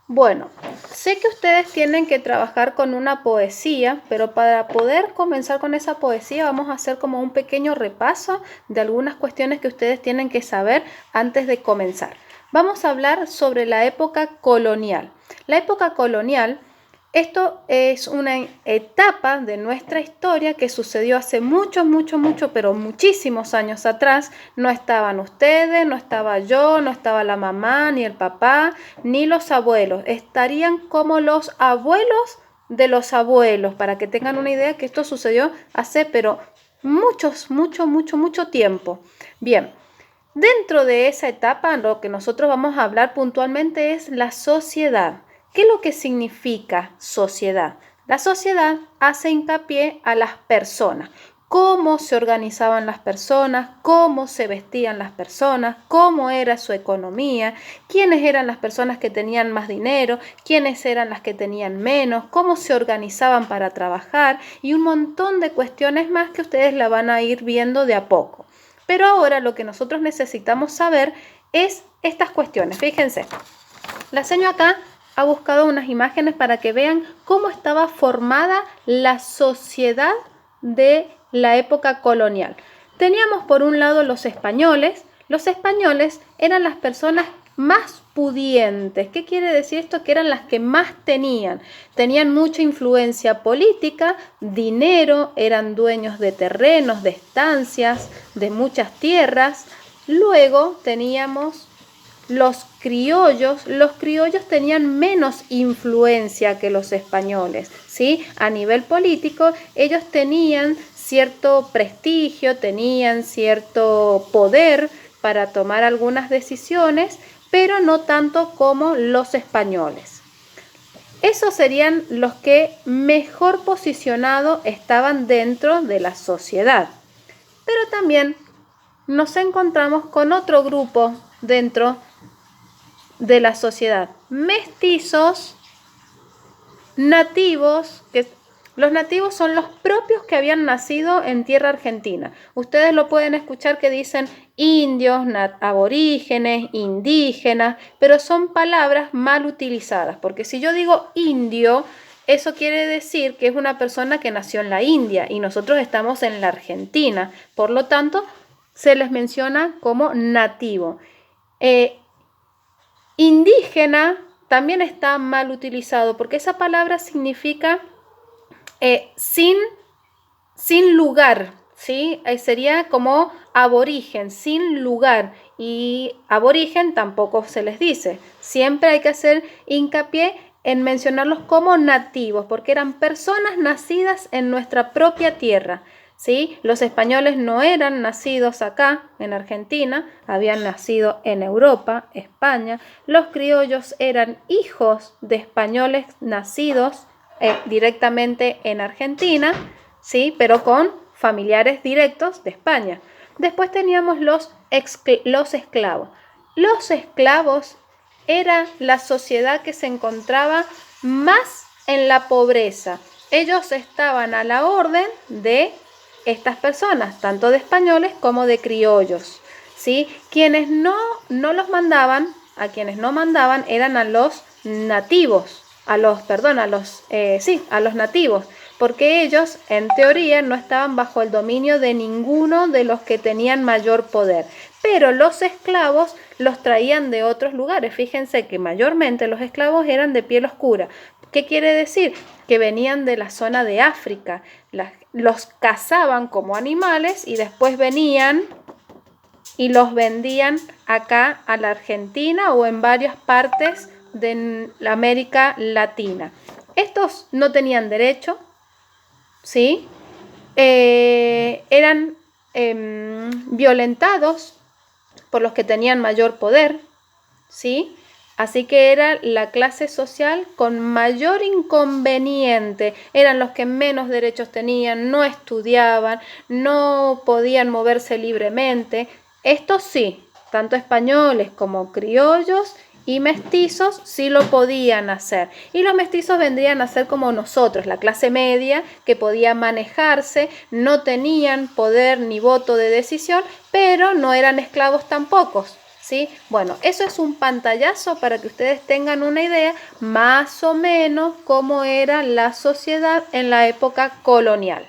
Bueno, sé que ustedes tienen que trabajar con una poesía, pero para poder comenzar con esa poesía vamos a hacer como un pequeño repaso de algunas cuestiones que ustedes tienen que saber antes de comenzar. Vamos a hablar sobre la época colonial. La época colonial, esto es una etapa de nuestra historia que sucedió hace mucho, pero muchísimos años atrás. No estaban ustedes, no estaba yo, no estaba la mamá, ni el papá, ni los abuelos. Estarían como los abuelos de los abuelos, para que tengan una idea que esto sucedió hace, pero mucho tiempo. Bien, dentro de esa etapa, lo que nosotros vamos a hablar puntualmente es la sociedad. ¿Qué es lo que significa sociedad? La sociedad hace hincapié a las personas, cómo se organizaban las personas, cómo se vestían las personas, cómo era su economía, quiénes eran las personas que tenían más dinero, quiénes eran las que tenían menos, cómo se organizaban para trabajar y un montón de cuestiones más que ustedes la van a ir viendo de a poco. Pero ahora lo que nosotros necesitamos saber es estas cuestiones. Fíjense, la seño acá ha buscado unas imágenes para que vean cómo estaba formada la sociedad de la época colonial. Teníamos por un lado los españoles. Los españoles eran las personas más pudientes. ¿Qué quiere decir esto? Que eran las que más tenían. Tenían mucha influencia política, dinero, eran dueños de terrenos, de estancias, de muchas tierras. Luego teníamos los criollos tenían menos influencia que los españoles, ¿sí? A nivel político, ellos tenían cierto prestigio, tenían cierto poder para tomar algunas decisiones, pero no tanto como los españoles. Esos serían los que mejor posicionados estaban dentro de la sociedad. Pero también nos encontramos con otro grupo dentro de la sociedad, mestizos, nativos, que los nativos son los propios que habían nacido en tierra argentina. Ustedes lo pueden escuchar que dicen indios, aborígenes, indígenas, pero son palabras mal utilizadas, porque si yo digo indio, eso quiere decir que es una persona que nació en la India y nosotros estamos en la Argentina, por lo tanto se les menciona como nativo. Indígena también está mal utilizado porque esa palabra significa sin lugar, ¿sí? Sería como aborigen, sin lugar, y aborigen tampoco se les dice. Siempre hay que hacer hincapié en mencionarlos como nativos porque eran personas nacidas en nuestra propia tierra. ¿Sí? Los españoles no eran nacidos acá en Argentina, habían nacido en Europa, España. Los criollos eran hijos de españoles nacidos directamente en Argentina, ¿sí? Pero con familiares directos de España. Después teníamos los esclavos. Los esclavos era la sociedad que se encontraba más en la pobreza. Ellos estaban a la orden de estas personas, tanto de españoles como de criollos, ¿sí? Quienes no los mandaban, a quienes no mandaban eran a los nativos, a los nativos, porque ellos en teoría no estaban bajo el dominio de ninguno de los que tenían mayor poder, pero los esclavos los traían de otros lugares. Fíjense que mayormente los esclavos eran de piel oscura. ¿Qué quiere decir? Que venían de la zona de África. Los cazaban como animales y después venían y los vendían acá a la Argentina o en varias partes de la América Latina. Estos no tenían derecho, ¿sí? Eran violentados por los que tenían mayor poder, ¿sí? Así que era la clase social con mayor inconveniente, eran los que menos derechos tenían, no estudiaban, no podían moverse libremente. Estos sí, tanto españoles como criollos y mestizos sí lo podían hacer. Y los mestizos vendrían a ser como nosotros, la clase media que podía manejarse, no tenían poder ni voto de decisión, pero no eran esclavos tampoco. ¿Sí? Bueno, eso es un pantallazo para que ustedes tengan una idea más o menos cómo era la sociedad en la época colonial.